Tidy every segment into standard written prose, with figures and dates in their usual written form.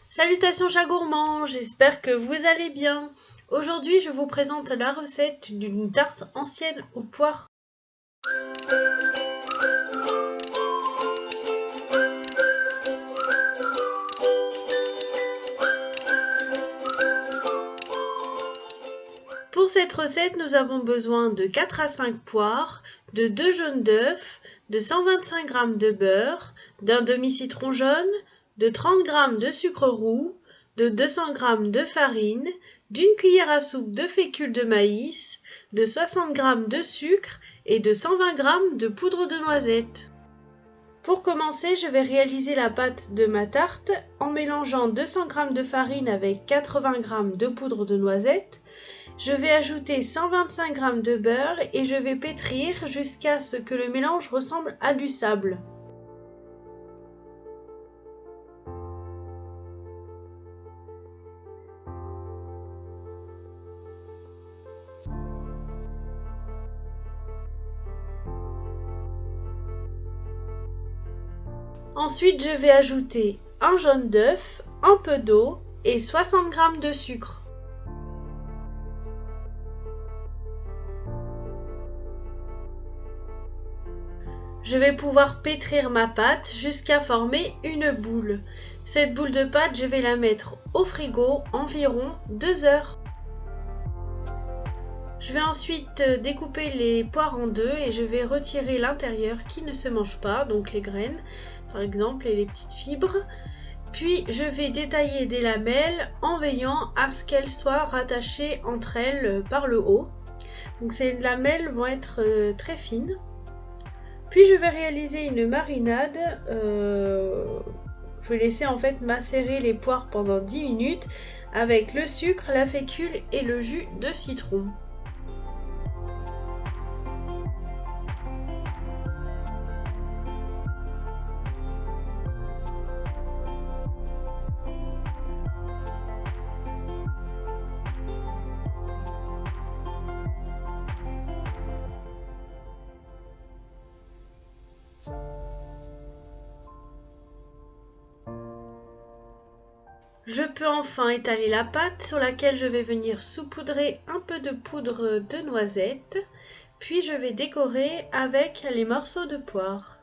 Salutations chats gourmands, j'espère que vous allez bien. Aujourd'hui, je vous présente la recette d'une tarte ancienne aux poires. Pour cette recette, nous avons besoin de 4 à 5 poires, de 2 jaunes d'œufs, de 125 g de beurre, d'un demi-citron jaune, de 30 g de sucre roux, de 200 g de farine, d'une cuillère à soupe de fécule de maïs, de 60 g de sucre et de 120 g de poudre de noisette. Pour commencer, je vais réaliser la pâte de ma tarte en mélangeant 200 g de farine avec 80 g de poudre de noisette. Je vais ajouter 125 g de beurre et je vais pétrir jusqu'à ce que le mélange ressemble à du sable. Ensuite, je vais ajouter un jaune d'œuf, un peu d'eau et 60 g de sucre. Je vais pouvoir pétrir ma pâte jusqu'à former une boule. Cette boule de pâte, je vais la mettre au frigo environ 2 heures. Je vais ensuite découper les poires en deux et je vais retirer l'intérieur qui ne se mange pas, donc les graines par exemple et les petites fibres. Puis je vais détailler des lamelles en veillant à ce qu'elles soient rattachées entre elles par le haut. Donc ces lamelles vont être très fines. Puis je vais réaliser une marinade. Je vais laisser en fait macérer les poires pendant 10 minutes avec le sucre, la fécule et le jus de citron. Je peux enfin étaler la pâte sur laquelle je vais venir saupoudrer un peu de poudre de noisette, puis je vais décorer avec les morceaux de poire.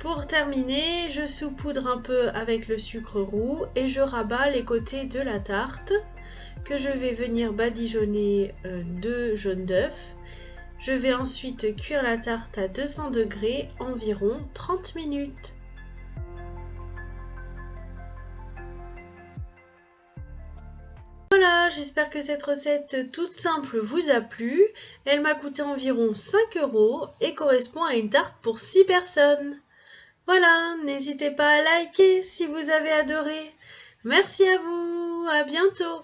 Pour terminer, je saupoudre un peu avec le sucre roux et je rabats les côtés de la tarte que je vais venir badigeonner de jaune d'œuf. Je vais ensuite cuire la tarte à 200 degrés environ 30 minutes. Voilà, j'espère que cette recette toute simple vous a plu. Elle m'a coûté environ 5 € et correspond à une tarte pour 6 personnes. Voilà, n'hésitez pas à liker si vous avez adoré. Merci à vous, à bientôt.